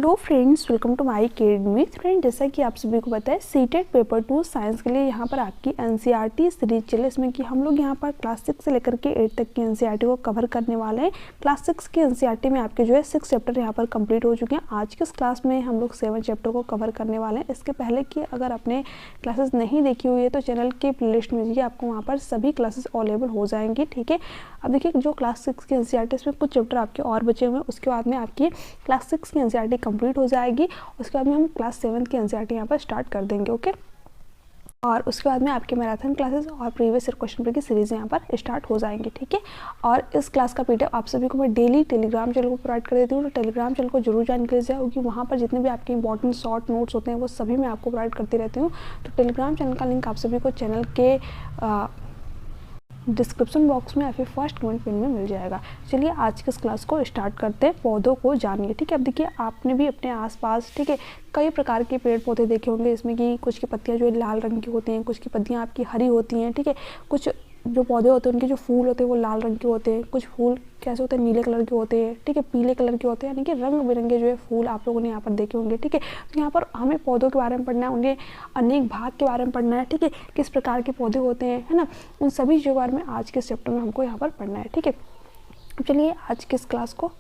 Hello friends, welcome to my academy. Friend, जैसा कि आप सभी को पता है सीटेट पेपर 2 साइंस के लिए यहाँ पर आपकी एनसीईआरटी सीरीज चले, इसमें कि हम लोग यहाँ पर क्लास 6 से लेकर के 8 तक की एनसीईआरटी को कवर करने वाले हैं। क्लास 6 की एनसीईआरटी में आपके जो है 6 चैप्टर यहाँ पर कंप्लीट हो चुके हैं। आज के इस क्लास में हम लोग 7 चैप्टर को कवर करने वाले हैं। इसके पहले कि अगर आपने क्लासेस नहीं देखी हुई है तो चैनल के प्लेलिस्ट में जाइए, आपको वहाँ पर सभी क्लासेस अवेलेबल हो जाएंगी। ठीक है, अब देखिए जो क्लास 6 की एनसीईआरटी इसमें कुछ चैप्टर आपके और बचे हुए हैं, उसके बाद में आपकी क्लास 6 की एनसीईआरटी कंप्लीट हो जाएगी। उसके बाद में हम क्लास 7 की एनसीईआरटी यहाँ पर स्टार्ट कर देंगे। ओके, और उसके बाद में आपके मैराथन क्लासेस और प्रीवियस ईयर क्वेश्चन पेपर की सीरीज यहाँ पर स्टार्ट हो जाएंगे। ठीक है, और इस क्लास का पीडीएफ आप सभी को मैं डेली टेलीग्राम चैनल को प्रोवाइड कर देती हूँ, तो टेलीग्राम चैनल को जरूर ज्वाइन कर लीजिए, क्योंकि वहाँ पर जितने भी आपके इंपॉर्टेंट शॉर्ट नोट्स होते हैं वो सभी मैं आपको प्रोवाइड करती रहती हूँ। तो टेलीग्राम चैनल का लिंक आप सभी को चैनल के डिस्क्रिप्शन बॉक्स में या फिर फर्स्ट कमेंट पिन में मिल जाएगा। चलिए आज की इस क्लास को स्टार्ट करते हैं, पौधों को जानिए। ठीक है, अब देखिए आपने भी अपने आसपास ठीक है कई प्रकार के पेड़ पौधे देखे होंगे, इसमें कि कुछ की पत्तियां जो है लाल रंग की होती हैं, कुछ की पत्तियां आपकी हरी होती हैं। ठीक है, कुछ जो पौधे होते हैं उनके जो फूल होते हैं वो लाल रंग के होते हैं, कुछ फूल कैसे होते हैं नीले कलर के होते हैं। ठीक है, पीले कलर के होते हैं, यानी कि रंग बिरंगे जो है फूल आप लोगों ने यहाँ पर देखे होंगे। ठीक है, तो यहाँ पर हमें पौधों के बारे में पढ़ना है, उनके अनेक भाग के बारे में पढ़ना है। ठीक है, किस प्रकार के पौधे होते हैं, है ना, उन सभी चीज़ों के बारे में आज के चैप्टर में हमको यहाँ पर पढ़ना है। ठीक है, चलिए आज के इस क्लास को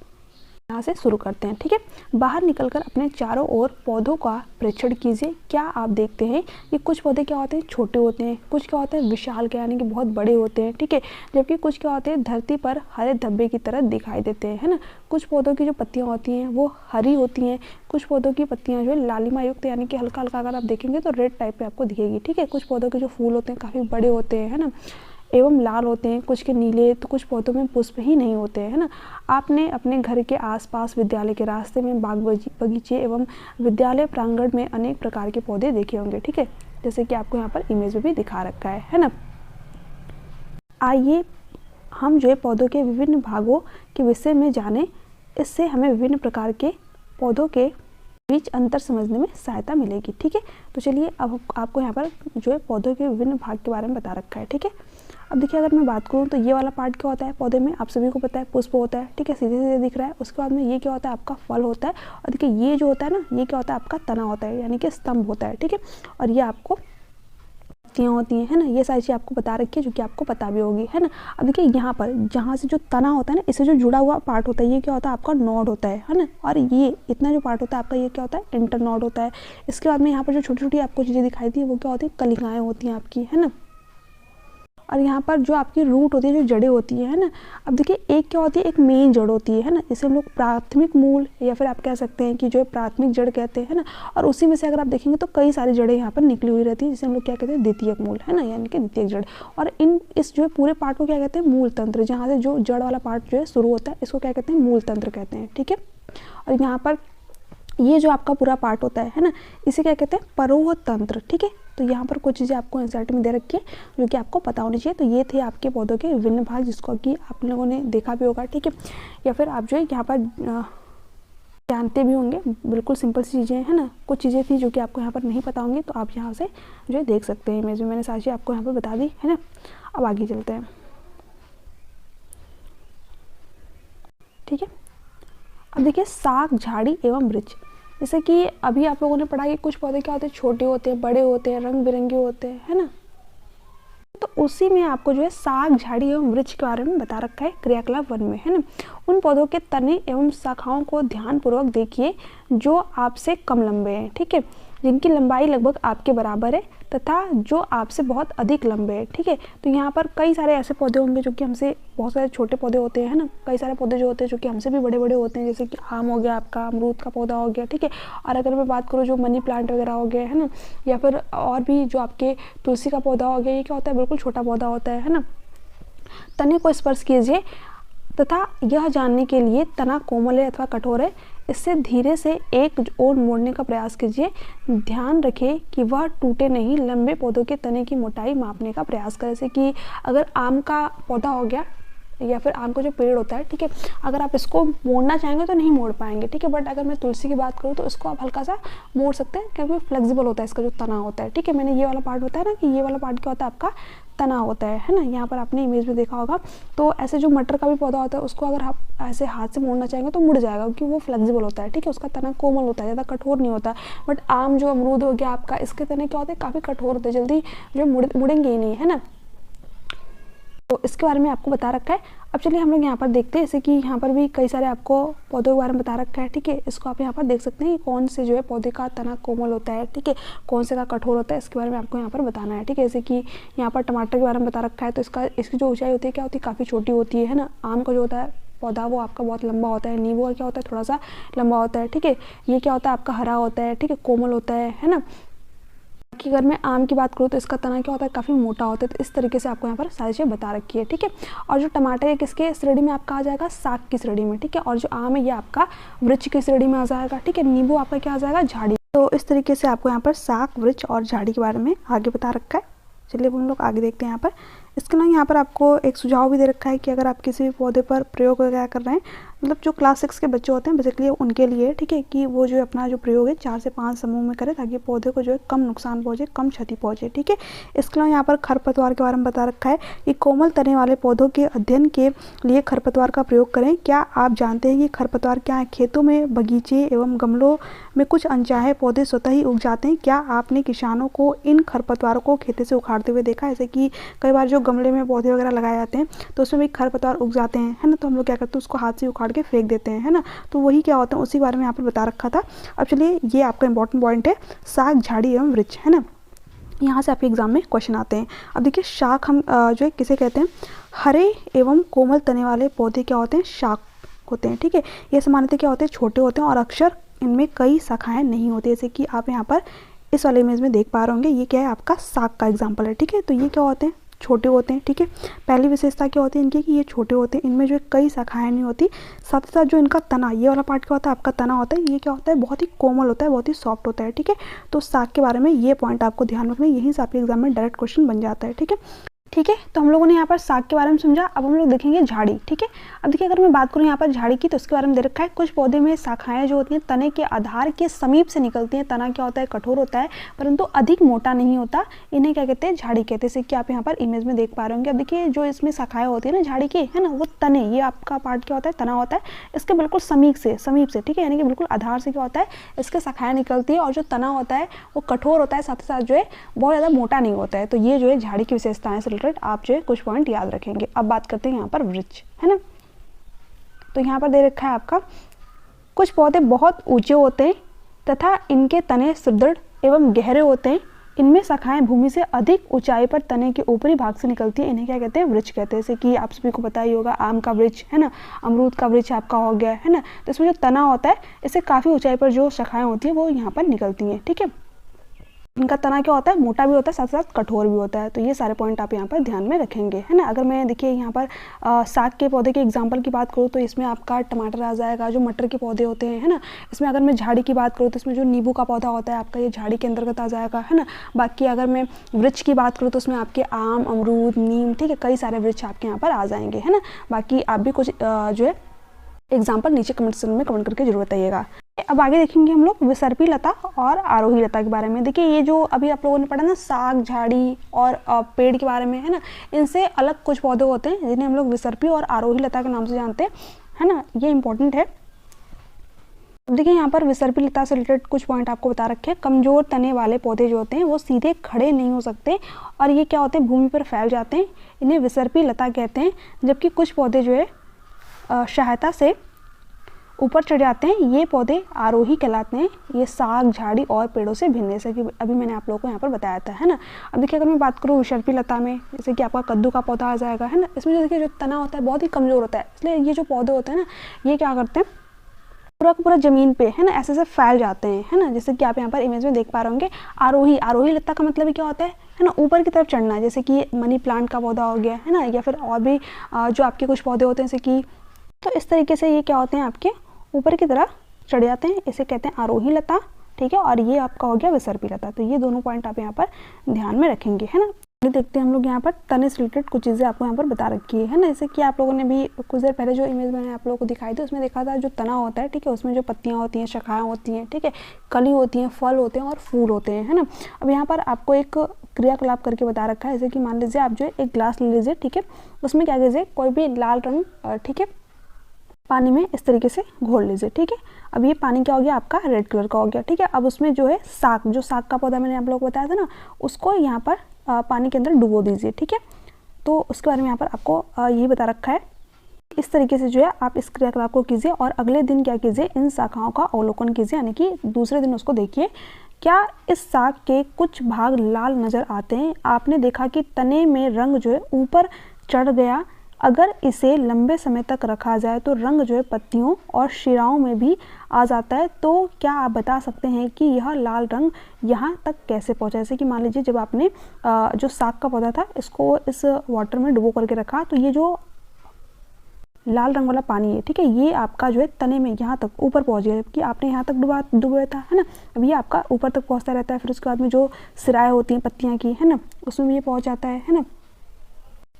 यहाँ से शुरू करते हैं। ठीक है, बाहर निकलकर अपने चारों ओर पौधों का परीक्षण कीजिए। क्या आप देखते हैं कि कुछ पौधे क्या होते हैं, छोटे होते हैं, कुछ क्या होते हैं विशाल के यानी कि बहुत बड़े होते हैं। ठीक है, जबकि कुछ क्या होते हैं धरती पर हरे धब्बे की तरह दिखाई देते हैं, है ना। कुछ पौधों की जो पत्तियाँ होती हैं वो हरी होती हैं, कुछ पौधों की पत्तियाँ जो है लालिमा युक्त यानी कि हल्का हल्का अगर आप देखेंगे तो रेड टाइप पे आपको दिखेगी। ठीक है, कुछ पौधों के जो फूल होते हैं काफ़ी बड़े होते हैं, है ना, एवं लाल होते हैं, कुछ के नीले, तो कुछ पौधों में पुष्प ही नहीं होते हैं, है ना। आपने अपने घर के आसपास विद्यालय के रास्ते में बाग बगीचे एवं विद्यालय प्रांगण में अनेक प्रकार के पौधे देखे होंगे। ठीक है, जैसे कि आपको यहाँ पर इमेज में भी दिखा रखा है ना। आइए हम जो है पौधों के विभिन्न भागों के विषय में जाने, इससे हमें विभिन्न प्रकार के पौधों के बीच अंतर समझने में सहायता मिलेगी। ठीक है, तो चलिए अब आपको यहाँ पर जो है पौधों के विभिन्न भाग के बारे में बता रखा है। ठीक है, अब देखिए अगर मैं बात करूँ तो ये वाला पार्ट क्या होता है पौधे में, आप सभी को पता है पुष्प होता है। ठीक है, सीधे सीधे दिख रहा है। उसके बाद में ये क्या होता है आपका फल होता है, और देखिए ये जो होता है ना ये क्या होता है आपका तना होता है यानी कि स्तंभ होता है। ठीक है, और ये आपको पत्तियाँ होती हैं, है ना। ये सारी चीज़ आपको बता रखी है जो कि आपको पता भी होगी, है ना। अब देखिए यहाँ पर जहाँ से जो तना होता है ना, इससे जो जुड़ा हुआ पार्ट होता है ये क्या होता है आपका नोड होता है ना। और ये इतना जो पार्ट होता है आपका ये क्या होता है इंटर नोड होता है। इसके बाद में यहाँ पर जो छोटी छोटी आपको चीज़ें दिखाई दी वो क्या होती है कलिकाएँ होती हैं आपकी, है ना। और यहाँ पर जो आपकी रूट होती है, जो जड़ें होती है ना। अब देखिए एक क्या होती है एक मेन जड़ होती है ना, इसे हम लोग प्राथमिक मूल या फिर आप कह सकते हैं कि जो है प्राथमिक जड़ कहते हैं, है ना। और उसी में से अगर आप देखेंगे तो कई सारी जड़ें यहाँ पर निकली हुई रहती है, जिसे हम लोग क्या कहते हैं द्वितीयक मूल, है ना, यानी कि द्वितीयक जड़। और इस जो है पूरे पार्ट को क्या कहते हैं मूल तंत्र, जहाँ से जो जड़ वाला पार्ट जो है शुरू होता है इसको क्या कहते हैं मूल तंत्र कहते हैं। ठीक है, और यहाँ पर ये जो आपका पूरा पार्ट होता है ना, इसे क्या कहते हैं परोह तंत्र। ठीक है, तो यहाँ पर कुछ चीज़ें आपको एनसीईआरटी में दे रखी है जो कि आपको पता होनी चाहिए। तो ये थे आपके पौधों के विभिन्न भाग, जिसको कि आप लोगों ने देखा भी होगा। ठीक है, या फिर आप जो है यहाँ पर जानते भी होंगे, बिल्कुल सिंपल सी चीज़ें हैं ना। कुछ चीज़ें थी जो कि आपको यहाँ पर नहीं पता होंगी, तो आप यहाँ से जो है देख सकते हैं इमेज में, मैंने सारी चीज़ें आपको यहाँ पर बता दी, है ना। अब आगे चलते हैं। ठीक है, अब देखिए साग झाड़ी एवं वृक्ष, जैसे कि अभी आप लोगों ने पढ़ा कि कुछ पौधे क्या होते हैं छोटे होते हैं, बड़े होते हैं, रंग बिरंगे होते हैं, है ना। तो उसी में आपको जो है साग झाड़ी एवं वृक्ष के बारे में बता रखा है क्रियाकलाप 1 में, है ना। उन पौधों के तने एवं शाखाओं को ध्यानपूर्वक देखिए जो आपसे कम लंबे हैं। ठीक है, जिनकी लंबाई लगभग आपके बराबर है तथा जो आपसे बहुत अधिक लंबे हैं। ठीक है, तो यहाँ पर कई सारे ऐसे पौधे होंगे जो कि हमसे बहुत सारे छोटे पौधे होते हैं, है ना। कई सारे पौधे जो होते हैं जो कि हमसे भी बड़े बड़े होते हैं, जैसे कि आम हो गया आपका, अमरूद का पौधा हो गया। ठीक है, और अगर मैं बात करूँ जो मनी प्लांट वगैरह हो गया, है ना, या फिर और भी जो आपके तुलसी का पौधा हो गया, ये क्या होता है बिल्कुल छोटा पौधा होता है ना। तने को स्पर्श कीजिए तथा यह जानने के लिए तना कोमल है अथवा कठोर है, इससे धीरे से एक ओर मोड़ने का प्रयास कीजिए। ध्यान रखें कि वह टूटे नहीं। लंबे पौधों के तने की मोटाई मापने का प्रयास करें, जैसे कि अगर आम का पौधा हो गया या फिर आम का जो पेड़ होता है, ठीक है, अगर आप इसको मोड़ना चाहेंगे तो नहीं मोड़ पाएंगे। ठीक है, बट अगर मैं तुलसी की बात करूँ तो इसको आप हल्का सा मोड़ सकते हैं, क्योंकि फ्लेक्सिबल होता है इसका जो तना होता है। ठीक है, मैंने ये वाला पार्ट होता है ना कि ये वाला पार्ट क्या होता है आपका तना होता है ना। यहाँ पर आपने इमेज में देखा होगा। तो ऐसे जो मटर का भी पौधा होता है उसको अगर आप ऐसे हाथ से मोड़ना चाहेंगे तो मुड़ जाएगा, क्योंकि वो फ्लेक्सिबल होता है, ठीक है। उसका तना कोमल होता है, ज़्यादा कठोर नहीं होता। बट आम जो अमरूद हो गया आपका, इसके तने क्या होते हैं, काफ़ी कठोर होते हैं, जल्दी जो मुड़ेंगे ही नहीं, है ना। तो इसके बारे में आपको बता रखा है। अब चलिए हम लोग यहाँ पर देखते हैं, जैसे कि यहाँ पर भी कई सारे आपको पौधों के बारे में बता रखा है, ठीक है। इसको आप यहाँ पर देख सकते हैं कौन से जो है पौधे का तना कोमल होता है, ठीक है, कौन से का कठोर होता है, इसके बारे में आपको यहाँ पर बताना है, ठीक है। जैसे कि यहाँ पर टमाटर के बारे में बता रखा है, तो इसकी जो ऊंचाई होती है क्या होती है, काफ़ी छोटी होती है ना। आम का जो होता है पौधा वो आपका बहुत लंबा होता है। नींबू का क्या होता है, थोड़ा सा लंबा होता है, ठीक है। ये क्या होता है आपका हरा होता है, ठीक है, कोमल होता है ना। कि अगर मैं आम की बात करूँ तो इसका तना क्या होता है, काफ़ी मोटा होता है। तो इस तरीके से आपको यहाँ पर सारी चीज़ें बता रखी है, ठीक है। और जो टमाटर है किसके श्रेणी में आपका आ जाएगा, साग की श्रेणी में, ठीक है। और जो आम है ये आपका वृक्ष की श्रेणी में आ जाएगा, ठीक है। नींबू आपका क्या आ जाएगा, झाड़ी। तो इस तरीके से आपको यहाँ पर साग, वृक्ष और झाड़ी के बारे में आगे बता रखा है। चलिए अब हम लोग आगे देखते हैं। यहाँ पर इसके अलावा यहाँ पर आपको एक सुझाव भी दे रखा है कि अगर आप किसी भी पौधे पर प्रयोग वगैरह कर रहे हैं, मतलब जो क्लास 6 के बच्चे होते हैं बेसिकली उनके लिए, ठीक है, कि वो जो है अपना जो प्रयोग है 4 से 5 समूह में करें, ताकि पौधे को जो है कम नुकसान पहुँचे, कम क्षति पहुँचे, ठीक है। इसके अलावा यहाँ पर खरपतवार के बारे में बता रखा है कि कोमल तने वाले पौधों के अध्ययन के लिए खरपतवार का प्रयोग करें। क्या आप जानते हैं कि खरपतवार क्या है? खेतों में, बगीचे एवं गमलों में कुछ अनचाहे पौधे स्वतः ही उग जाते हैं। क्या आपने किसानों को इन खरपतवारों को खेतों से उखाड़ते हुए देखा? जैसे कि कई बार जो गमले में पौधे वगैरह लगाए जाते हैं तो उसमें भी खरपतवार उग जाते हैं, है ना। तो हम लोग क्या करते हैं, उसको हाथ से उखाड़ के फेंक देते हैं, है ना। तो वही क्या होता है, उसी बारे में यहाँ पर बता रखा था। अब चलिए ये आपका इंपॉर्टेंट पॉइंट है, साग, झाड़ी एवं वृक्ष, है ना। यहाँ से आपके एग्जाम में क्वेश्चन आते हैं। अब देखिए शाख हम जो है किसे कहते हैं, हरे एवं कोमल तने वाले पौधे क्या होते हैं, शाख होते हैं, ठीक है। ये सामान्यतः क्या होते हैं, छोटे होते हैं और अक्सर इनमें कई शाखाएं नहीं होती, जैसे कि आप यहाँ पर इस वाले इमेज में देख पा रहे होंगे। ये क्या है, आपका साग का एग्जाम्पल है, ठीक है। तो ये क्या होते हैं, छोटे होते हैं, ठीक है। पहली विशेषता क्या होती है इनकी, कि ये छोटे होते हैं, इनमें जो कई शाखाएं नहीं होती। साथ ही साथ जो इनका तना, ये वाला पार्ट क्या होता है, आपका तना होता है, ये क्या होता है, बहुत ही कोमल होता है, बहुत ही सॉफ्ट होता है, ठीक है। तो साग के बारे में ये पॉइंट आपको ध्यान रखना है, यहीं से आपके एग्जाम में डायरेक्ट क्वेश्चन बन जाता है, ठीक है। ठीक है, तो हम लोगों ने यहाँ पर साग के बारे में समझा। अब हम लोग देखेंगे झाड़ी, ठीक है। अब देखिए अगर मैं बात करूँ यहाँ पर झाड़ी की, तो उसके बारे में दे रखा है, कुछ पौधे में शाखाएं जो होती हैं तने के आधार के समीप से निकलती हैं। तना क्या होता है, कठोर होता है, परंतु अधिक मोटा नहीं होता। इन्हें क्या कहते हैं, झाड़ी कहते हैं, जैसे कि आप यहाँ पर इमेज में देख पा रहे होंगे। अब देखिए जो इसमें शाखाएं होती है ना झाड़ी की, है ना, वो तने, ये आपका पार्ट क्या होता है, तना होता है, इसके बिल्कुल समीप से, ठीक है, यानी कि बिल्कुल आधार से क्या होता है, इसके शाखाएं निकलती है। और जो तना होता है वो कठोर होता है, साथ ही साथ जो है बहुत ज़्यादा मोटा नहीं होता है। तो ये जो है झाड़ी की विशेषताएं से रिलेटेड आप जो है कुछ पॉइंट याद रखेंगे। अब बात करते हैं यहाँ पर वृक्ष, है ना। तो यहाँ पर दे रखा है आपका, कुछ पौधे बहुत ऊंचे होते हैं तथा इनके तने सुदृढ़ एवं गहरे होते हैं। इनमें शाखाएं भूमि से अधिक ऊंचाई पर तने के ऊपरी भाग से निकलती है। इन्हें क्या कहते हैं, वृक्ष कहते हैं। जैसे कि आप सभी को पता ही होगा, आम का वृक्ष, है ना, अमरूद का वृक्ष आपका हो गया, है ना। तो इसमें जो तना होता है, इससे काफ़ी ऊंचाई पर जो शाखाएं होती है वो यहाँ पर निकलती हैं, ठीक है। इनका तना क्या होता है, मोटा भी होता है, साथ साथ कठोर भी होता है। तो ये सारे पॉइंट आप यहाँ पर ध्यान में रखेंगे, है ना। अगर मैं देखिए यहाँ पर साग के पौधे के एग्जांपल की बात करूँ तो इसमें आपका टमाटर आ जाएगा, जो मटर के पौधे होते हैं, है ना। इसमें अगर मैं झाड़ी की बात करूँ तो इसमें जो नींबू का पौधा होता है आपका, ये झाड़ी के अंतर्गत आ जाएगा, है ना। बाकी अगर मैं वृक्ष की बात करूँ तो उसमें आपके आम, अमरूद, नीम, ठीक है, कई सारे वृक्ष आपके यहाँ पर आ जाएंगे, है ना। बाकी आप भी कुछ जो है एग्जाम्पल नीचे कमेंट सेक्शन में कमेंट करके जरूर बताइएगा। अब आगे देखेंगे हम लोग विसर्पी लता और आरोही लता के बारे में। देखिए ये जो अभी आप लोगों ने पढ़ा ना, साग, झाड़ी और पेड़ के बारे में, है ना, इनसे अलग कुछ पौधे होते हैं जिन्हें हम लोग विसर्पी और आरोही लता के नाम से जानते हैं, है ना। ये इंपॉर्टेंट है। अब देखिए यहाँ पर विसर्पी लता से रिलेटेड कुछ पॉइंट आपको बता रखे हैं। कमजोर तने वाले पौधे जो होते हैं वो सीधे खड़े नहीं हो सकते और ये क्या होते हैं, भूमि पर फैल जाते हैं। इन्हें विसर्पी लता कहते हैं। जबकि कुछ पौधे जो है सहायता से ऊपर चढ़ जाते हैं, ये पौधे आरोही कहलाते हैं। ये साग, झाड़ी और पेड़ों से भिन्न, जैसे कि अभी मैंने आप लोगों को यहाँ पर बताया था, है ना। अब देखिए अगर मैं बात करूँ विसर्पी लता में, जैसे कि आपका कद्दू का पौधा आ जाएगा, है ना। इसमें जो देखिए जो तना होता है बहुत ही कमज़ोर होता है, इसलिए ये जो पौधे होते हैं ना, ये क्या करते हैं, पूरा का पूरा ज़मीन पे, है ना, ऐसे ऐसे फैल जाते हैं, है ना। जैसे कि आप यहाँ पर इमेज में देख पा रहे होंगे। आरोही लता का मतलब क्या होता है ना, ऊपर की तरफ चढ़ना, जैसे कि मनी प्लांट का पौधा हो गया, है ना, या फिर और भी जो आपके कुछ पौधे होते हैं जैसे कि, तो इस तरीके से ये क्या होते हैं, आपके ऊपर की तरफ चढ़ जाते हैं, इसे कहते हैं आरोही लता, ठीक है। और ये आपका हो गया विसर्पी लता। तो ये दोनों पॉइंट आप यहाँ पर ध्यान में रखेंगे, है ना। देखते हैं हम लोग यहाँ पर तने से रिलेटेड कुछ चीज़ें आपको यहाँ पर बता रखी है ना। जैसे कि आप लोगों ने भी कुछ देर पहले जो इमेज मैंने आप लोगों को दिखाई थी उसमें देखा था, जो तना होता है, ठीक है, उसमें जो पत्तियाँ होती हैं, शाखाएं होती हैं, ठीक है, कली होती हैं, फल होते हैं और फूल होते हैं, है ना। अब यहाँ पर आपको एक क्रियाकलाप करके बता रखा है। जैसे कि मान लीजिए आप जो है एक ग्लास ले लीजिए, ठीक है, उसमें क्या कीजिए, कोई भी लाल रंग, ठीक है, पानी में इस तरीके से घोल लीजिए, ठीक है। अब ये पानी क्या हो गया आपका, रेड कलर का हो गया, ठीक है। अब उसमें जो है साग, जो साग का पौधा मैंने आप लोगों को बताया था ना, उसको यहाँ पर पानी के अंदर डुबो दीजिए, ठीक है। तो उसके बारे में यहाँ पर आपको यही बता रखा है। इस तरीके से जो है आप इस क्रियाकलाप को कीजिए और अगले दिन क्या कीजिए, इन शाखाओं का अवलोकन कीजिए, यानी कि दूसरे दिन उसको देखिए। क्या इस साग के कुछ भाग लाल नज़र आते हैं? आपने देखा कि तने में रंग जो है ऊपर चढ़ गया। अगर इसे लंबे समय तक रखा जाए तो रंग जो है पत्तियों और शिराओं में भी आ जाता है। तो क्या आप बता सकते हैं कि यह लाल रंग यहाँ तक कैसे पहुँचा? जैसे कि मान लीजिए जब आपने जो साग का पौधा था इसको इस वाटर में डुबो करके रखा, तो ये जो लाल रंग वाला पानी है, ठीक है, ये आपका जो है तने में यहाँ तक ऊपर पहुँच गया, जबकि आपने यहाँ तक डुबोया था, है ना। अब ये आपका ऊपर तक पहुँचता रहता है, फिर उसके बाद में जो सिराएँ होती हैं पत्तियाँ की, है ना, उसमें भी ये पहुँच जाता है ना।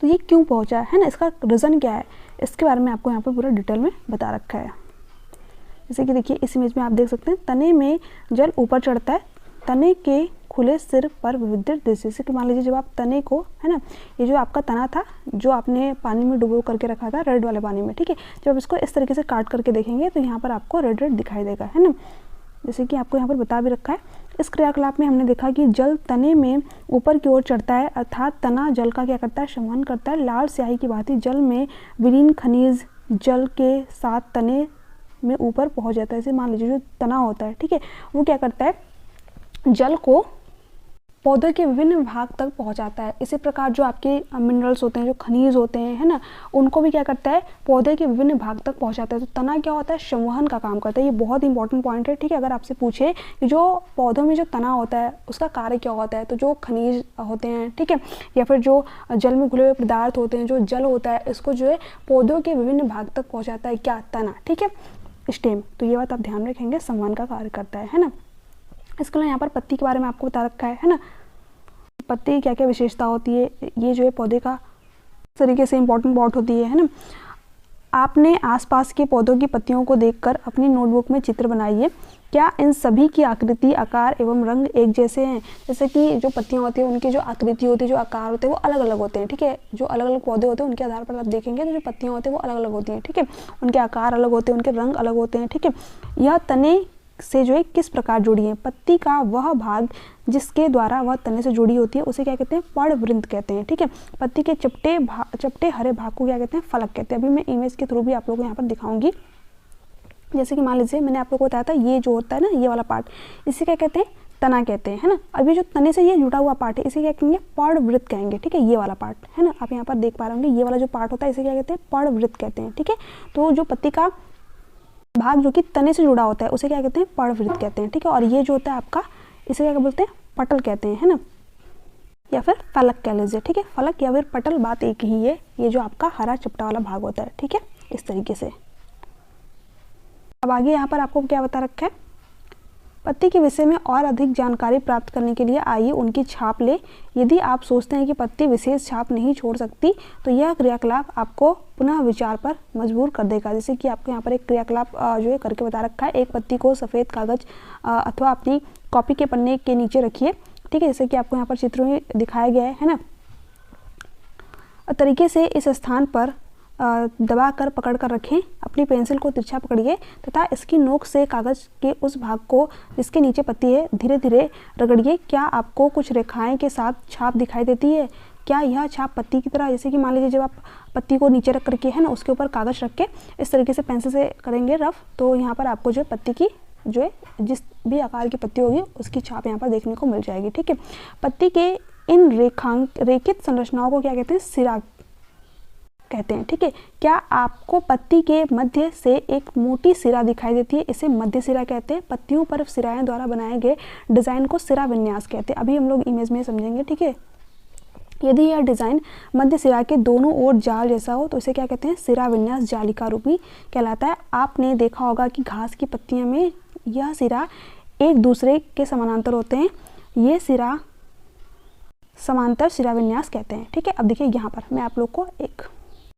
तो ये क्यों पहुँचा है ना, इसका रीज़न क्या है, इसके बारे में आपको यहाँ पर पूरा डिटेल में बता रखा है। जैसे कि देखिए इस इमेज में आप देख सकते हैं, तने में जल ऊपर चढ़ता है, तने के खुले सिर पर विविध दृश्य। जैसे कि मान लीजिए जब आप तने को, है ना, ये जो आपका तना था जो आपने पानी में डुबो करके रखा था रेड वाले पानी में, ठीक है, जब आप इसको इस तरीके से काट करके देखेंगे तो यहाँ पर आपको रेड रेड दिखाई देगा, है ना। जैसे कि आपको यहाँ पर बता भी रखा है। इस क्रियाकलाप में हमने देखा कि जल तने में ऊपर की ओर चढ़ता है, अर्थात तना जल का क्या करता है, संवहन करता है। लाल स्याही की भांति जल में विलीन खनिज जल के साथ तने में ऊपर पहुंच जाता है। जैसे मान लीजिए जो तना होता है, ठीक है, वो क्या करता है, जल को पौधे के विभिन्न भाग तक पहुंचाता है। इसी प्रकार जो आपके मिनरल्स होते हैं, जो खनिज होते हैं, है ना, उनको भी क्या करता है, पौधे के विभिन्न भाग तक पहुंचाता है। तो तना क्या होता है, संवहन का काम करता है। ये बहुत इंपॉर्टेंट पॉइंट है, ठीक है। अगर आपसे पूछे कि जो पौधों में जो तना होता है उसका कार्य क्या होता है, तो जो खनिज होते हैं, ठीक है, या फिर जो जल में घुले हुए पदार्थ होते हैं, जो जल होता है, इसको जो है पौधों के विभिन्न भाग तक पहुँचाता है, क्या, तना, ठीक है, स्टेम। तो ये बात आप ध्यान रखेंगे, संवहन का कार्य करता है ना। इसके अलावा यहाँ पर पत्ती के बारे में आपको बता रखा है ना, पत्ती की क्या क्या विशेषता होती है, ये जो है पौधे का तरीके से इंपॉर्टेंट पार्ट होती है ना। आपने आसपास के पौधों की पत्तियों को देखकर अपनी नोटबुक में चित्र बनाइए। क्या इन सभी की आकृति, आकार एवं रंग एक जैसे हैं? जैसे कि जो पत्तियां होती हैं उनकी जो आकृति होती है, जो आकार होते हैं वो अलग अलग होते हैं, ठीक है। जो अलग अलग पौधे होते हैं उनके आधार पर आप देखेंगे तो जो पत्तियां होती हैं वो अलग अलग होती हैं, ठीक है, उनके आकार अलग होते हैं, उनके रंग अलग होते हैं, ठीक है। यह तने से जो है किस प्रकार जुड़ी है? पत्ती का वह भाग जिसके द्वारा वह तने से जुड़ी होती है उसे क्या कहते हैं, पर्णवृंत कहते हैं, ठीक है। पत्ती के चपटे हरे भाग को क्या कहते हैं, फलक कहते हैं। अभी मैं इमेज के थ्रू भी आप लोगों को यहाँ पर दिखाऊंगी। जैसे कि मान लीजिए मैंने आप लोगों को बताया था, ये जो होता है ना, ये वाला पार्ट, इसे क्या कहते हैं, तना कहते हैं, है ना। अभी जो तने से ये जुड़ा हुआ पार्ट है इसे क्या कहेंगे, पर्णवृत्त कहेंगे, ठीक है, ये वाला पार्ट, है ना, आप यहाँ पर देख पा रहे होंगे, ये वाला जो पार्ट होता है इसे क्या कहते हैं, पर्णवृत्त कहते हैं, ठीक है। तो जो पत्ती का भाग जो कि तने से जुड़ा होता है उसे क्या कहते हैं, पर्णवृत्त कहते हैं, ठीक है। और ये जो होता है आपका, इसे क्या बोलते हैं, पटल कहते हैं, है ना, या फिर फलक कह लीजिए, ठीक है। फलक या फिर पटल बात एक ही है। ये जो आपका हरा चपटा वाला भाग होता है, ठीक है, इस तरीके से। अब आगे यहाँ पर आपको क्या बता रखा है, पत्ती के विषय में और अधिक जानकारी प्राप्त करने के लिए आइए उनकी छाप ले। यदि आप सोचते हैं कि पत्ती विशेष छाप नहीं छोड़ सकती तो यह क्रियाकलाप आपको पुनः विचार पर मजबूर कर देगा। जैसे कि आपको यहाँ पर एक क्रियाकलाप जो है करके बता रखा है। एक पत्ती को सफ़ेद कागज अथवा अपनी कॉपी के पन्ने के नीचे रखिए, ठीक है, जैसे कि आपको यहाँ पर चित्रों में दिखाया गया है ना। तरीके से इस स्थान पर दबा कर पकड़ कर रखें। अपनी पेंसिल को तिरछा पकड़िए तथा इसकी नोक से कागज के उस भाग को जिसके नीचे पत्ती है धीरे धीरे रगड़िए। क्या आपको कुछ रेखाएं के साथ छाप दिखाई देती है? क्या यह छाप पत्ती की तरह, जैसे कि मान लीजिए जब आप पत्ती को नीचे रख करके, है ना, उसके ऊपर कागज रख के इस तरीके से पेंसिल से करेंगे रफ, तो यहाँ पर आपको जो है पत्ती की जो है जिस भी आकार की पत्ती होगी उसकी छाप यहाँ पर देखने को मिल जाएगी, ठीक है। पत्ती के इन रेखित संरचनाओं को क्या कहते हैं, सिरा कहते हैं, ठीक है। क्या आपको पत्ती के मध्य से एक मोटी सिरा दिखाई देती है? इसे मध्य सिरा कहते हैं। पत्तियों पर सिराएं द्वारा बनाए गए डिजाइन को सिरा विन्यास कहते हैं। अभी हम लोग इमेज में समझेंगे, ठीक है। यदि यह डिजाइन मध्य सिरा के दोनों ओर जाल जैसा हो तो इसे क्या कहते हैं, सिरा विन्यास जालिका रूपी कहलाता है। आपने देखा होगा कि घास की पत्तियों में यह सिरा एक दूसरे के समानांतर होते हैं, ये सिरा समांतर सिरा विन्यास कहते हैं, ठीक है। अब देखिए यहाँ पर मैं आप लोग को एक